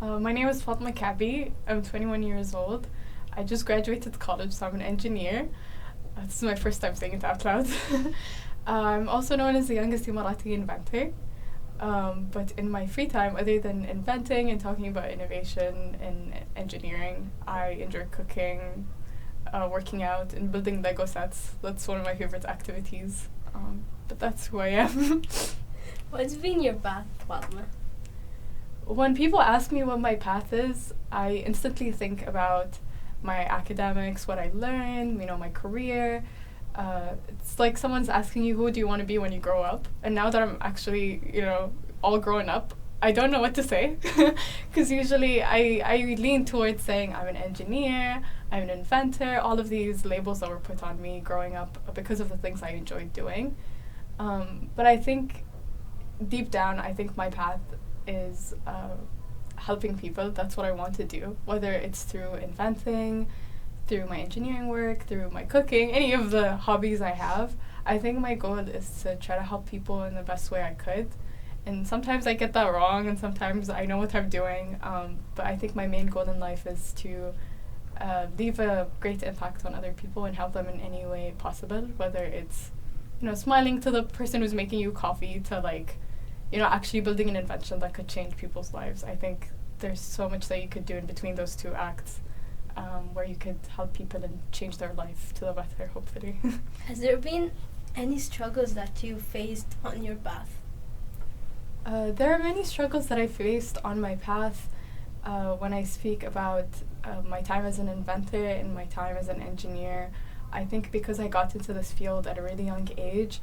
My name is Fatima Al Kaabi. I'm 21 years old. I just graduated college, so I'm an engineer. This is my first time saying it out loud. I'm also known as the youngest Emirati inventor. But in my free time, other than inventing and talking about innovation and engineering, I enjoy cooking, working out, and building Lego sets. That's one of my favorite activities. But that's who I am. What's been your path, Fatima? When people ask me what my path is, I instantly think about my academics, what I learned, my career. It's like someone's asking you, who do you want to be when you grow up? And now that I'm actually, all grown up, I don't know what to say. Because usually I lean towards saying I'm an engineer, I'm an inventor, all of these labels that were put on me growing up because of the things I enjoyed doing. But I think deep down, I think my path is helping people. That's what I want to do, whether it's through inventing, through my engineering work, through my cooking, any of the hobbies I have. I think my goal is to try to help people in the best way I could. And sometimes I get that wrong, and sometimes I know what I'm doing. But I think my main goal in life is to leave a great impact on other people and help them in any way possible, whether it's, smiling to the person who's making you coffee to actually building an invention that could change people's lives. I think there's so much that you could do in between those two acts, where you could help people and change their life to the better, hopefully. Has there been any struggles that you faced on your path? There are many struggles that I faced on my path. When I speak about my time as an inventor and my time as an engineer, I think because I got into this field at a really young age,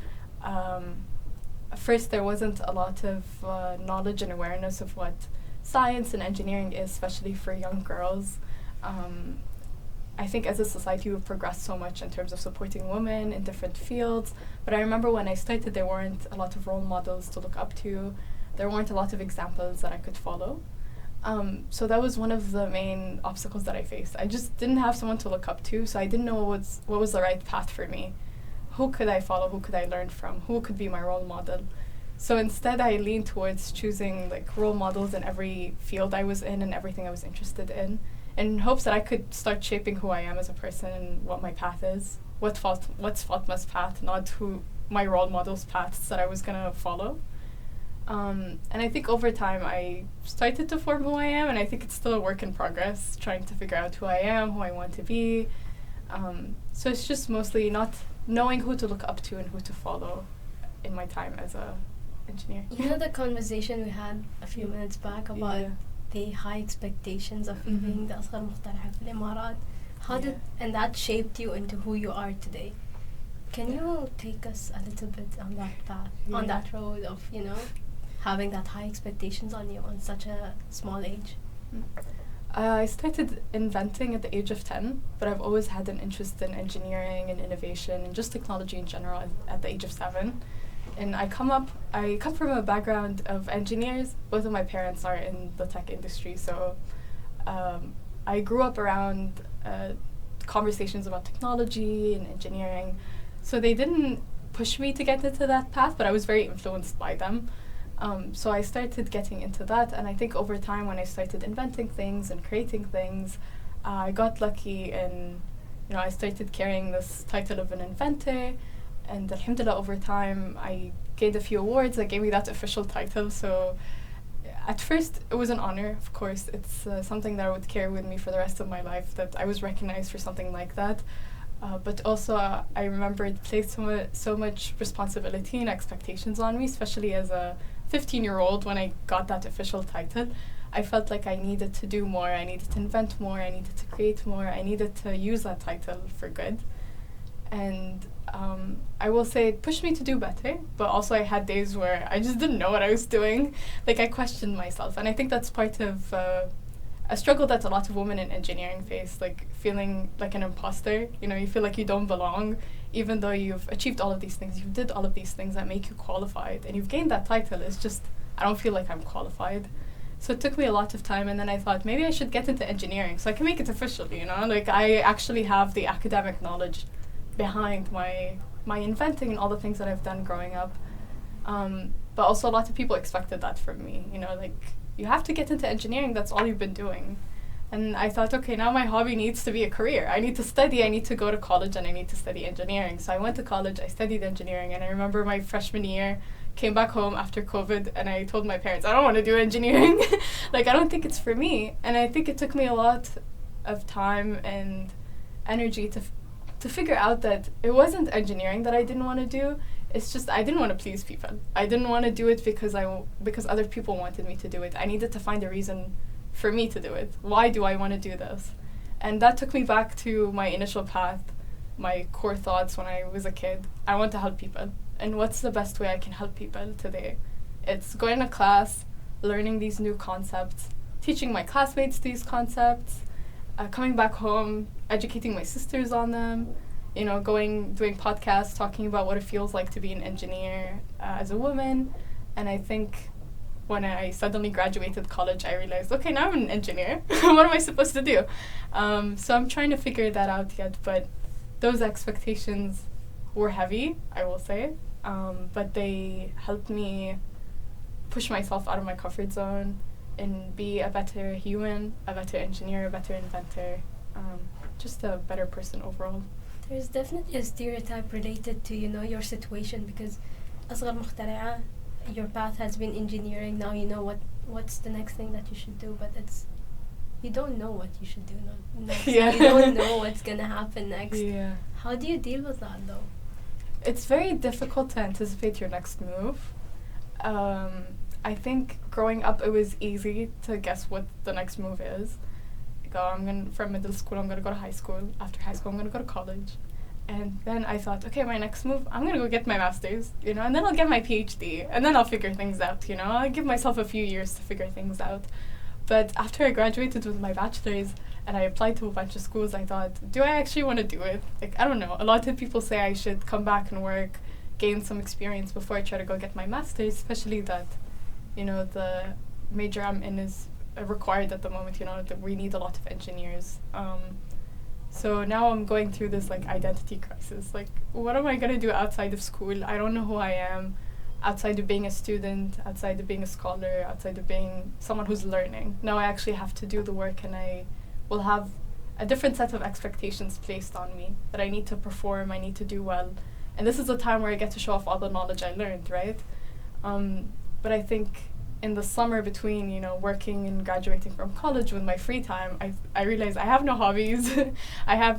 first there wasn't a lot of knowledge and awareness of what science and engineering is, especially for young girls. I think as a society we've progressed so much in terms of supporting women in different fields, but I remember when I started there weren't a lot of role models to look up to. There weren't a lot of examples that I could follow. So that was one of the main obstacles that I faced. I just didn't have someone to look up to, so I didn't know what was the right path for me. Who could I follow? Who could I learn from? Who could be my role model? So instead I leaned towards choosing role models in every field I was in and everything I was interested in hopes that I could start shaping who I am as a person and what my path is. What's Fatma's path, not who my role model's paths that I was gonna follow. And I think over time I started to form who I am, and I think it's still a work in progress, trying to figure out who I am, who I want to be. So it's just mostly not knowing who to look up to and who to follow in my time as a engineer. The conversation we had a few minutes back about the high expectations of being the أصغر مخترعة في الإمارات. And that shaped you into who you are today. Can you take us a little bit on that path, on that road of, having that high expectations on you on such a small age? I started inventing at the age of 10, but I've always had an interest in engineering and innovation and just technology in general at the age of 7. And I come from a background of engineers. Both of my parents are in the tech industry, so I grew up around conversations about technology and engineering. So they didn't push me to get into that path, but I was very influenced by them. So I started getting into that, and I think over time when I started inventing things and creating things, I got lucky and I started carrying this title of an inventor, and alhamdulillah over time I gained a few awards that gave me that official title. So at first it was an honor, of course. It's something that I would carry with me for the rest of my life, that I was recognized for something like that. But also I remember it placed so much responsibility and expectations on me, especially as a 15-year-old. When I got that official title, I felt like I needed to do more, I needed to invent more, I needed to create more, I needed to use that title for good. And I will say it pushed me to do better, but also I had days where I just didn't know what I was doing. I questioned myself, and I think that's part of a struggle that a lot of women in engineering face, feeling like an imposter. You feel like you don't belong, even though you've achieved all of these things, you did all of these things that make you qualified, and you've gained that title. It's just, I don't feel like I'm qualified. So it took me a lot of time, and then I thought maybe I should get into engineering so I can make it official, I actually have the academic knowledge behind my inventing and all the things that I've done growing up. But also a lot of people expected that from me, you have to get into engineering. That's all you've been doing. And I thought, okay, now my hobby needs to be a career. I need to study, I need to go to college, and I need to study engineering. So I went to college, I studied engineering, and I remember my freshman year, came back home after COVID, and I told my parents, I don't want to do engineering. Like, I don't think it's for me. And I think it took me a lot of time and energy to figure out that it wasn't engineering that I didn't want to do. It's just I didn't want to please people. I didn't want to do it because other people wanted me to do it. I needed to find a reason for me to do it. Why do I want to do this? And that took me back to my initial path, my core thoughts when I was a kid. I want to help people. And what's the best way I can help people today? It's going to class, learning these new concepts, teaching my classmates these concepts, coming back home, educating my sisters on them, doing podcasts, talking about what it feels like to be an engineer as a woman. And I think when I suddenly graduated college, I realized, okay, now I'm an engineer. What am I supposed to do? So I'm trying to figure that out yet, but those expectations were heavy, I will say, but they helped me push myself out of my comfort zone and be a better human, a better engineer, a better inventor, just a better person overall. There's definitely a stereotype related to, your situation, because أصغر مخترعة, your path has been engineering. Now you know what's the next thing that you should do, but you don't know what you should do next. Yeah. You don't know what's gonna happen next. Yeah. How do you deal with that though? It's very difficult to anticipate your next move. I think growing up it was easy to guess what the next move is. From middle school I'm gonna go to high school. After high school I'm gonna go to college. And then I thought, okay, my next move, I'm going to go get my master's, and then I'll get my PhD, and then I'll figure things out, I'll give myself a few years to figure things out. But after I graduated with my bachelor's and I applied to a bunch of schools, I thought, do I actually want to do it? Like, I don't know. A lot of people say I should come back and work, gain some experience before I try to go get my master's, especially that, the major I'm in is required at the moment, that we need a lot of engineers. So now I'm going through this identity crisis. What am I going to do outside of school? I don't know who I am outside of being a student, outside of being a scholar, outside of being someone who's learning. Now I actually have to do the work, and I will have a different set of expectations placed on me that I need to perform, I need to do well. And this is a time where I get to show off all the knowledge I learned, right? But I think in the summer between, working and graduating from college, with my free time, I realized I have no hobbies. I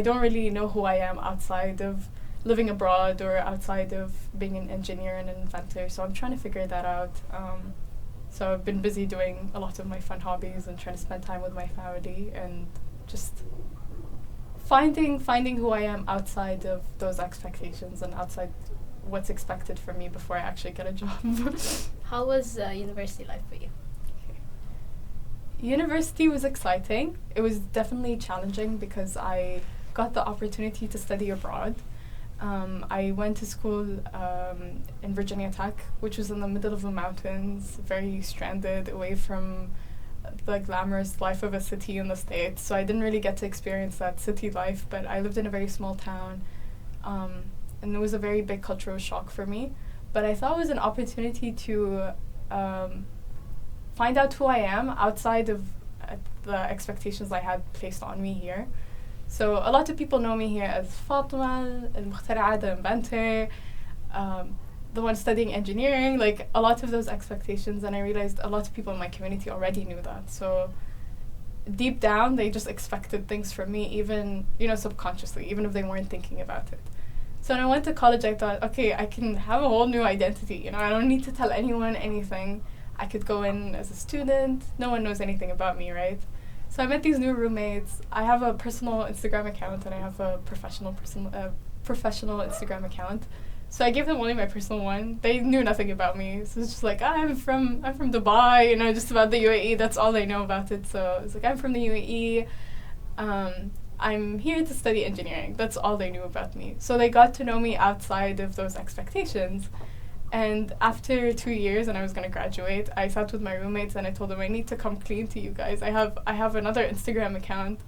don't really know who I am outside of living abroad or outside of being an engineer and an inventor. So I'm trying to figure that out. So I've been busy doing a lot of my fun hobbies and trying to spend time with my family and just finding who I am outside of those expectations and outside what's expected from me before I actually get a job. How was university life for you? University was exciting. It was definitely challenging because I got the opportunity to study abroad. I went to school in Virginia Tech, which was in the middle of the mountains, very stranded, away from the glamorous life of a city in the States. So I didn't really get to experience that city life, but I lived in a very small town. And it was a very big cultural shock for me. But I thought it was an opportunity to find out who I am outside of the expectations I had placed on me here. So a lot of people know me here as Fatima Al Kaabi, the inventor, the one studying engineering, a lot of those expectations. And I realized a lot of people in my community already knew that. So deep down, they just expected things from me, even, subconsciously, even if they weren't thinking about it. So when I went to college, I thought, okay, I can have a whole new identity. I don't need to tell anyone anything. I could go in as a student. No one knows anything about me, right? So I met these new roommates. I have a personal Instagram account and I have a professional Instagram account. So I gave them only my personal one. They knew nothing about me. So it's just I'm from Dubai, just about the UAE. That's all they know about it. So it's I'm from the UAE. I'm here to study engineering. That's all they knew about me. So they got to know me outside of those expectations. And after 2 years, and I was going to graduate, I sat with my roommates and I told them, I need to come clean to you guys. I have another Instagram account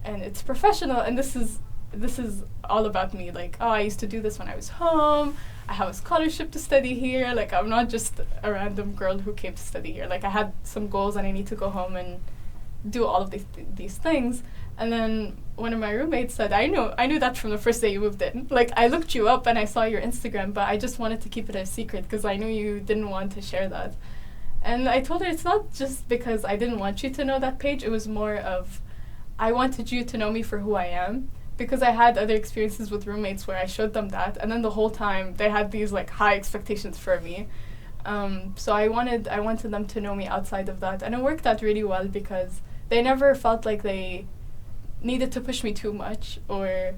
and it's professional, and this is this is all about me. Like, oh, I used to do this when I was home. I have a scholarship to study here. Like, I'm not just a random girl who came to study here. Like, I had some goals and I need to go home and do all of these things. And then one of my roommates said, I knew that from the first day you moved in. Like, I looked you up and I saw your Instagram, but I just wanted to keep it a secret because I knew you didn't want to share that. And I told her it's not just because I didn't want you to know that page. It was more of I wanted you to know me for who I am, because I had other experiences with roommates where I showed them that, and then the whole time they had these like high expectations for me. So I wanted them to know me outside of that, and it worked out really well because they never felt like they needed to push me too much, or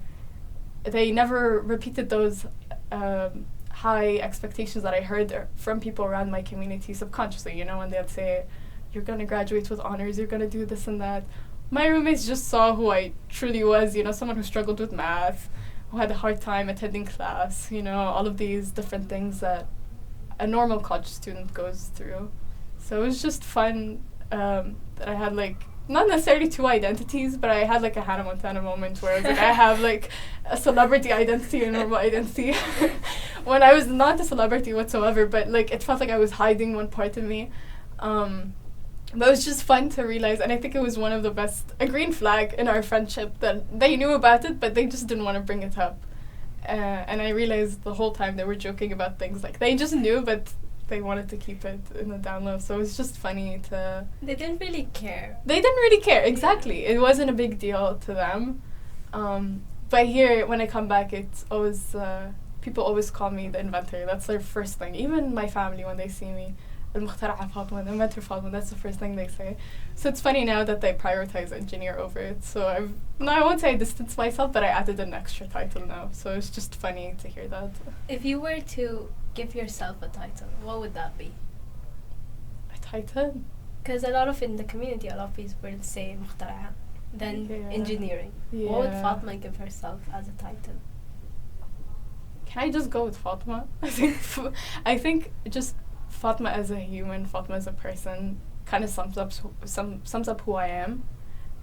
they never repeated those high expectations that I heard from people around my community subconsciously, you know, when they'd say, you're going to graduate with honors, you're going to do this and that. My roommates just saw who I truly was, you know, someone who struggled with math, who had a hard time attending class, you know, all of these different things that a normal college student goes through. So it was just fun that I had, like, not necessarily two identities, but I had, like, a Hannah Montana moment where I was like, I have, like, a celebrity identity and a normal identity. When I was not a celebrity whatsoever, but, like, it felt like I was hiding one part of me. But it was just fun to realize, and I think it was one of the best, a green flag in our friendship, that they knew about it, but they just didn't want to bring it up. And I realized the whole time they were joking about things, like, they just knew, but they wanted to keep it in the down low. So it was just funny to... They didn't really care. They didn't really care, exactly. Yeah. It wasn't a big deal to them. But here, when I come back, it's always... people always call me the inventor. That's their first thing. Even my family, when they see me, المخترعة فاطمة, the inventor Fatima, that's the first thing they say. So it's funny now that they prioritize engineer over it. So I won't say I distanced myself, but I added an extra title now. So it's just funny to hear that. If you were to give yourself a title, what would that be? A title? Because in the community, a lot of people will say مخترعة, then engineering. Yeah. What would Fatima give herself as a title? Can I just go with Fatima? I think just Fatima as a human, Fatima as a person, kind of sums up who I am.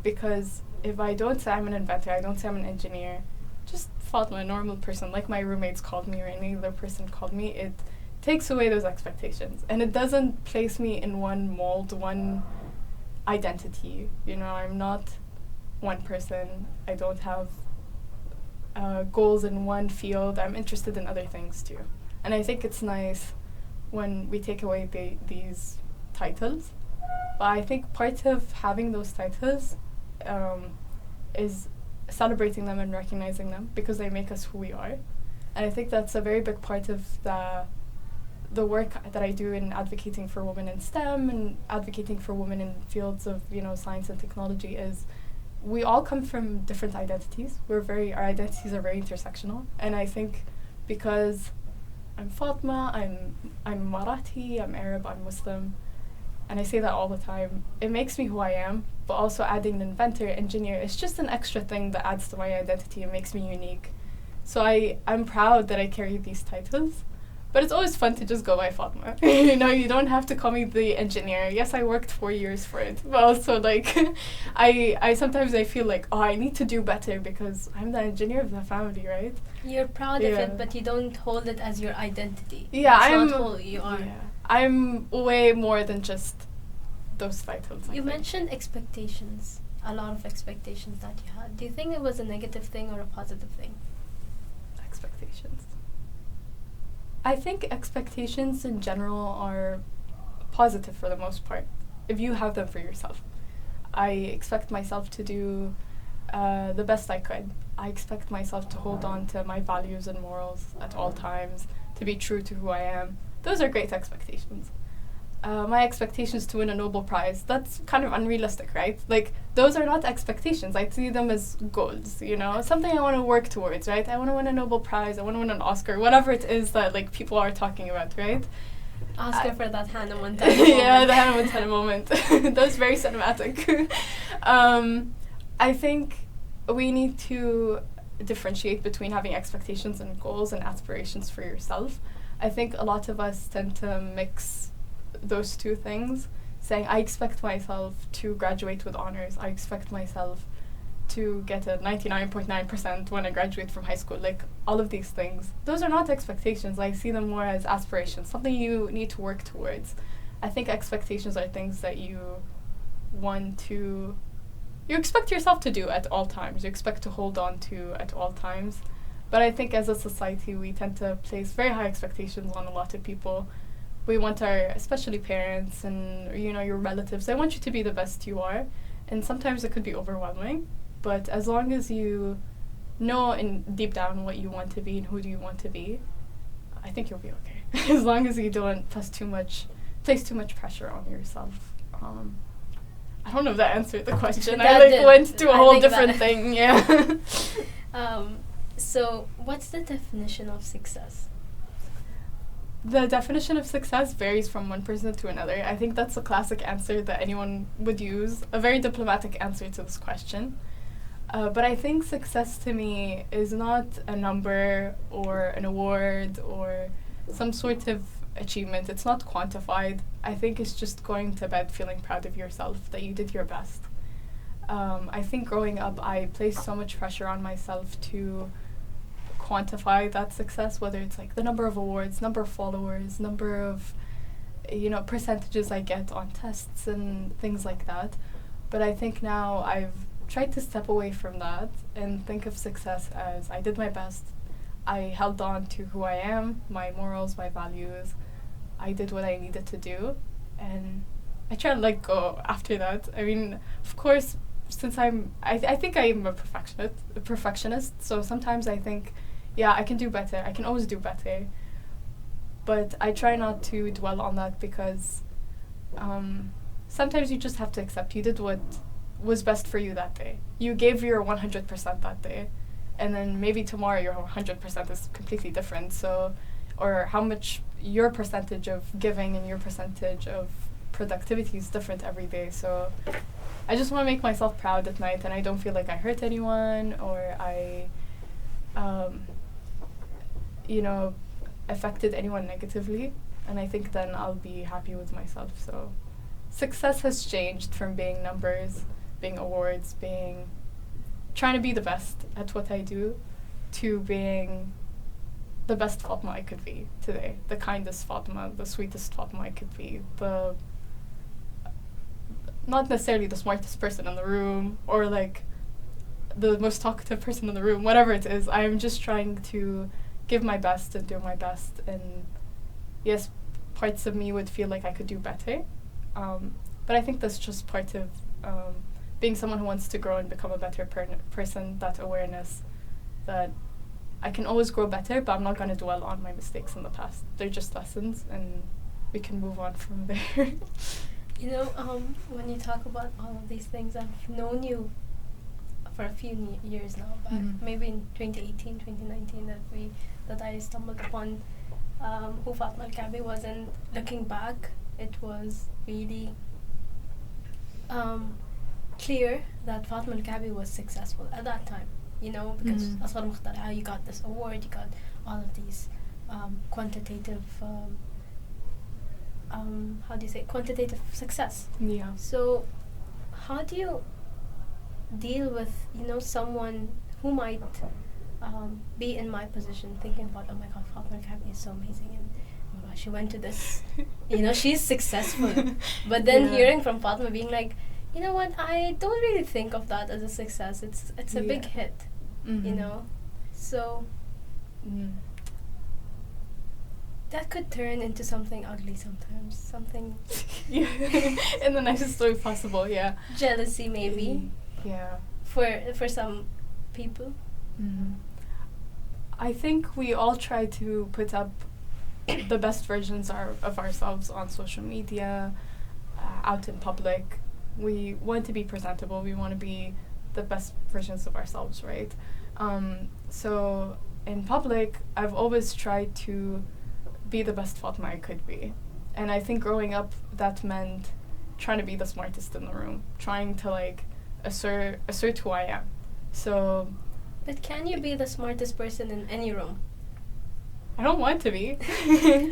Because if I don't say I'm an inventor, I don't say I'm an engineer, just Fatima, a normal person, like my roommates called me or any other person called me, it takes away those expectations. And it doesn't place me in one mold, one identity. You know, I'm not one person. I don't have goals in one field. I'm interested in other things too. And I think it's nice when we take away these titles. But I think part of having those titles is celebrating them and recognizing them, because they make us who we are. And I think that's a very big part of the work that I do in advocating for women in STEM and advocating for women in fields of, you know, science and technology, is we all come from different identities. Our identities are very intersectional. And I think because I'm Fatima, I'm Marathi, I'm Arab, I'm Muslim, and I say that all the time. It makes me who I am, but also adding an inventor, engineer, it's just an extra thing that adds to my identity and makes me unique. So I'm proud that I carry these titles, but it's always fun to just go by Fatima. You know, you don't have to call me the engineer. Yes, I worked 4 years for it, but also, like, I sometimes I feel like, oh, I need to do better because I'm the engineer of the family, right? You're proud of it, but you don't hold it as your identity. Yeah, it's not who you are. Yeah. I'm way more than just those titles. You mentioned expectations, a lot of expectations that you had. Do you think it was a negative thing or a positive thing? Expectations. I think expectations in general are positive for the most part, if you have them for yourself. I expect myself to do the best I could. I expect myself to hold on to my values and morals at all times, to be true to who I am. Those are great expectations. My expectations to win a Nobel Prize, that's kind of unrealistic, right? Like, those are not expectations. I see them as goals, you know, something I want to work towards, right? I want to win a Nobel Prize, I want to win an Oscar, whatever it is that, like, people are talking about, right? Oscar for that Hannah Montana moment. Yeah, the Hannah Montana moment. That was very cinematic. I think we need to differentiate between having expectations and goals and aspirations for yourself. I think a lot of us tend to mix those two things, saying I expect myself to graduate with honors, I expect myself to get a 99.9% when I graduate from high school. Like, all of these things. Those are not expectations. I see them more as aspirations, something you need to work towards. I think expectations are things that you expect yourself to do at all times. You expect to hold on to at all times. But I think as a society, we tend to place very high expectations on a lot of people. We want especially parents and, your relatives, they want you to be the best you are. And sometimes it could be overwhelming. But as long as you know in deep down what you want to be and who do you want to be, I think you'll be okay. As long as you don't place too much pressure on yourself. I don't know if that answered the question. I went to a whole different thing. Yeah. So what's the definition of success? The definition of success varies from one person to another. I think that's a classic answer that anyone would use, a very diplomatic answer to this question. But I think success to me is not a number or an award or some sort of achievement. It's not quantified. I think it's just going to bed feeling proud of yourself that you did your best. I think growing up, I placed so much pressure on myself to quantify that success, whether it's like the number of awards, number of followers, number of percentages I get on tests and things like that. But I think now I've tried to step away from that and think of success as I did my best. I held on to who I am, my morals, my values. I did what I needed to do, and I try to let go after that. I mean, of course, since I think I am a perfectionist, so sometimes I think, yeah, I can do better. I can always do better. But I try not to dwell on that because sometimes you just have to accept you did what was best for you that day. You gave your 100% that day, and then maybe tomorrow your 100% is completely different. So, or how much your percentage of giving and your percentage of productivity is different every day. So I just want to make myself proud at night, and I don't feel like I hurt anyone or I affected anyone negatively, and I think then I'll be happy with myself. So success has changed from being numbers, being awards, trying to be the best at what I do, to being the best Fatima I could be today, the kindest Fatima, the sweetest Fatima I could be, not necessarily the smartest person in the room or like the most talkative person in the room, whatever it is. I'm just trying to give my best and do my best, and yes, parts of me would feel like I could do better, but I think that's just part of being someone who wants to grow and become a better person, that awareness that I can always grow better, but I'm not going to dwell on my mistakes in the past. They're just lessons, and we can move on from there. When you talk about all of these things, I've known you for a few years now, but maybe in 2018, 2019 that I stumbled upon who Fatima Al Kaabi was, and looking back, it was really clear that Fatima Al Kaabi was successful at that time, because Asghar Mukhtara'a, you got this award, you got all of these quantitative quantitative success. Yeah. So how do you deal with someone who might be in my position, thinking about, oh my god, Fatima Al Kaabi is so amazing, and oh my god, she went to this she's successful, but then hearing from Fatima being like, you know what, I don't really think of that as a success, it's a big hit, so that could turn into something ugly sometimes, something in the nicest way possible. Jealousy maybe. Yeah. For some people. I think we all try to put up the best versions of ourselves on social media, out in public. We want to be presentable. We want to be the best versions of ourselves, right? So in public, I've always tried to be the best Fatima I could be. And I think growing up, that meant trying to be the smartest in the room, trying to assert who I am. So. But can you be the smartest person in any room? I don't want to be.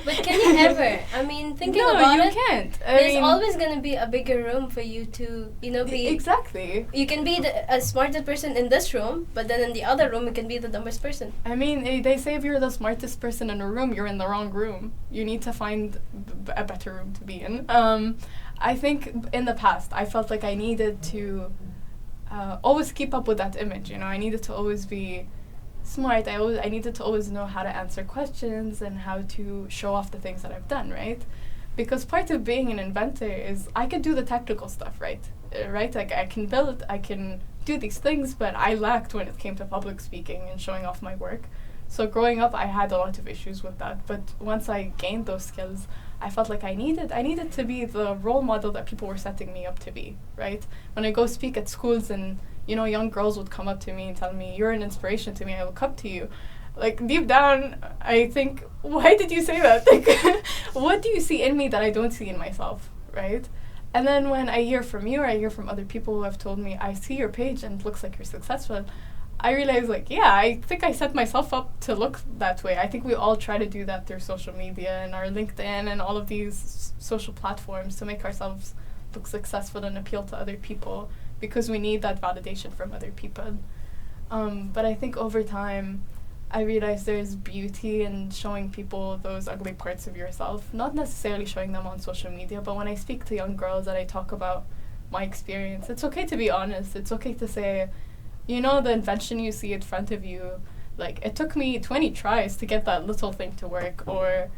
But can you ever? I mean, thinking about No, it, you can't. there's always going to be a bigger room for you to, be... Exactly. You can be a smartest person in this room, but then in the other room, you can be the dumbest person. I mean, they say if you're the smartest person in a room, you're in the wrong room. You need to find a better room to be in. I think in the past, I felt like I needed to always keep up with that image, I needed to always be smart. I needed to always know how to answer questions and how to show off the things that I've done, right? Because part of being an inventor is I can do the technical stuff, right? Right? Like I can build, I can do these things, but I lacked when it came to public speaking and showing off my work. So growing up, I had a lot of issues with that. But once I gained those skills, I felt like I needed to be the role model that people were setting me up to be, right? When I go speak at schools and, young girls would come up to me and tell me, you're an inspiration to me, I look up to you. Like, deep down, I think, why did you say that? Like, what do you see in me that I don't see in myself, right? And then when I hear from you or I hear from other people who have told me, I see your page and it looks like you're successful, I realize, like, yeah, I think I set myself up to look that way. I think we all try to do that through social media and our LinkedIn and all of these social platforms to make ourselves look successful and appeal to other people because we need that validation from other people. But I think over time, I realized there's beauty in showing people those ugly parts of yourself, not necessarily showing them on social media, but when I speak to young girls and I talk about my experience, it's okay to be honest. It's okay to say, the invention you see in front of you, like, it took me 20 tries to get that little thing to work, or,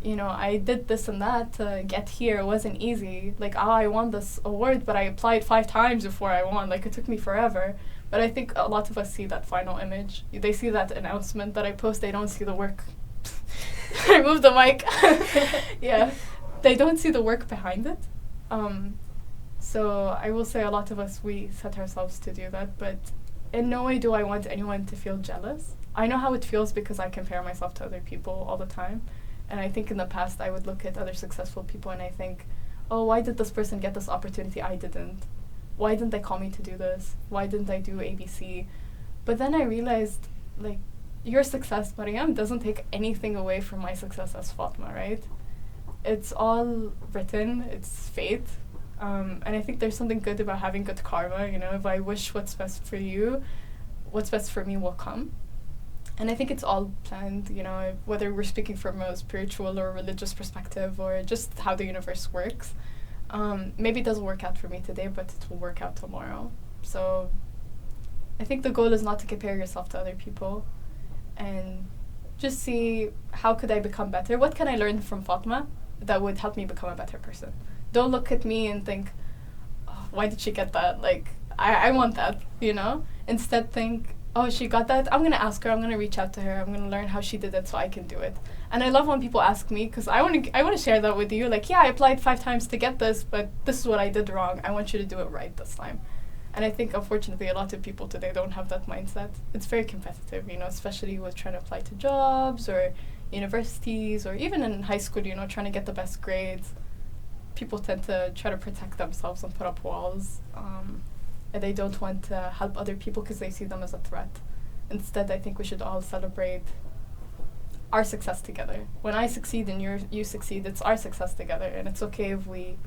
I did this and that to get here. It wasn't easy. Like, I won this award, but I applied 5 times before I won. Like, it took me forever. But I think a lot of us see that final image. They see that announcement that I post. They don't see the work. I moved the mic. Yeah. They don't see the work behind it. So I will say a lot of us, we set ourselves to do that, but in no way do I want anyone to feel jealous. I know how it feels because I compare myself to other people all the time. And I think in the past I would look at other successful people and I think, oh, why did this person get this opportunity? I didn't. Why didn't they call me to do this? Why didn't I do ABC? But then I realized, like, your success, Mariam, doesn't take anything away from my success as Fatima, right? It's all written, it's fate. And I think there's something good about having good karma, if I wish what's best for you, what's best for me will come. And I think it's all planned, whether we're speaking from a spiritual or religious perspective or just how the universe works. Maybe it doesn't work out for me today, but it will work out tomorrow. So I think the goal is not to compare yourself to other people and just see how could I become better? What can I learn from Fatima that would help me become a better person? Don't look at me and think, oh, why did she get that? Like, I want that, Instead think, oh, she got that? I'm going to ask her. I'm going to reach out to her. I'm going to learn how she did it so I can do it. And I love when people ask me because I want to share that with you. Like, yeah, I applied 5 times to get this, but this is what I did wrong. I want you to do it right this time. And I think, unfortunately, a lot of people today don't have that mindset. It's very competitive, especially with trying to apply to jobs or universities or even in high school, trying to get the best grades. People tend to try to protect themselves and put up walls. And they don't want to help other people because they see them as a threat. Instead, I think we should all celebrate our success together. When I succeed and you succeed, it's our success together. And it's okay if we,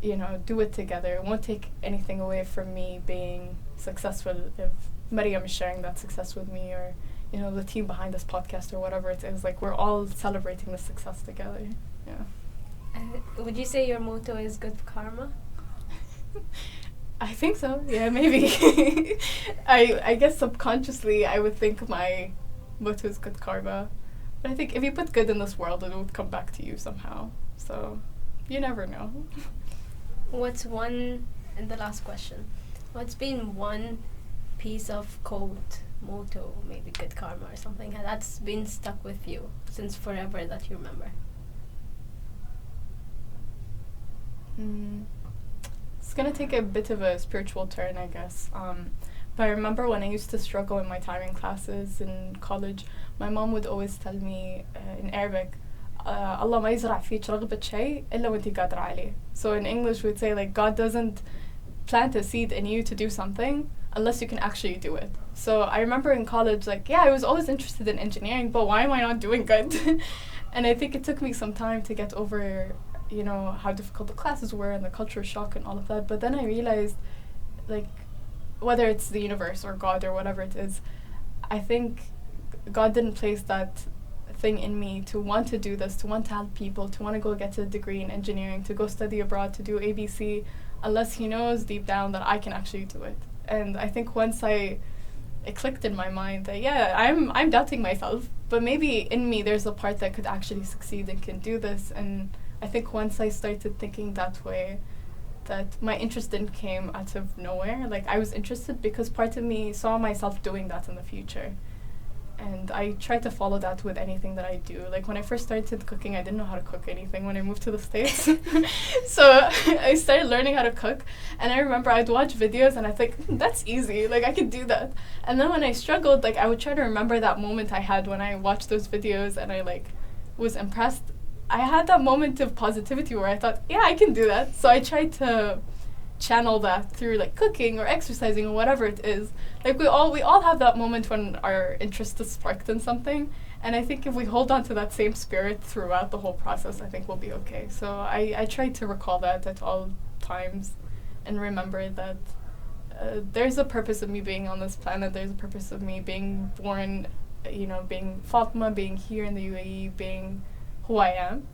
do it together. It won't take anything away from me being successful if Mariam is sharing that success with me or, the team behind this podcast or whatever it is. Like, we're all celebrating the success together. Yeah. Would you say your motto is good karma? I think so. Yeah, maybe. I guess subconsciously I would think my motto is good karma. But I think if you put good in this world, it will come back to you somehow. So you never know. And the last question, what's been one piece of quote, motto, maybe good karma or something that's been stuck with you since forever that you remember? It's going to take a bit of a spiritual turn, I guess. But I remember when I used to struggle in my tiring classes in college, my mom would always tell me in Arabic, Allah ma yizra' feek رغبة شيء إلا وأنت قادرة عليه. So in English we'd say, like, God doesn't plant a seed in you to do something unless you can actually do it. So I remember in college, like, yeah, I was always interested in engineering, but why am I not doing good? And I think it took me some time to get over, you know, how difficult the classes were and the culture shock and all of that. But then I realized, like, whether it's the universe or God or whatever it is, I think God didn't place that thing in me to want to do this, to want to help people, to want to go get a degree in engineering, to go study abroad, to do ABC, unless he knows deep down that I can actually do it. And I think once it clicked in my mind that, yeah, I'm doubting myself, but maybe in me there's a part that could actually succeed and can do this. And I think once I started thinking that way, that my interest didn't came out of nowhere. Like, I was interested because part of me saw myself doing that in the future. And I try to follow that with anything that I do. Like, when I first started cooking, I didn't know how to cook anything when I moved to the States. So I started learning how to cook. And I remember I'd watch videos and I think, that's easy. Like, I could do that. And then when I struggled, like, I would try to remember that moment I had when I watched those videos and I, like, was impressed. I had that moment of positivity where I thought, yeah, I can do that. So I tried to channel that through, like, cooking or exercising or whatever it is. Like, we all have that moment when our interest is sparked in something, and I think if we hold on to that same spirit throughout the whole process, I think we'll be okay. So I try to recall that at all times and remember that there's a purpose of me being on this planet, there's a purpose of me being born, you know, being Fatima, being here in the UAE, being who I am,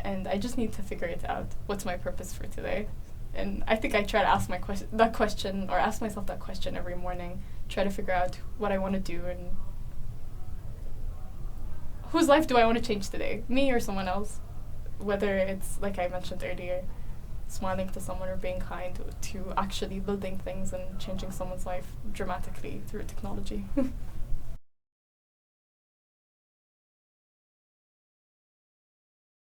and I just need to figure it out. What's my purpose for today? And I think I try to ask ask myself that question every morning, try to figure out what I want to do and whose life do I want to change today, me or someone else? Whether it's, like I mentioned earlier, smiling to someone or being kind, to actually building things and changing someone's life dramatically through technology.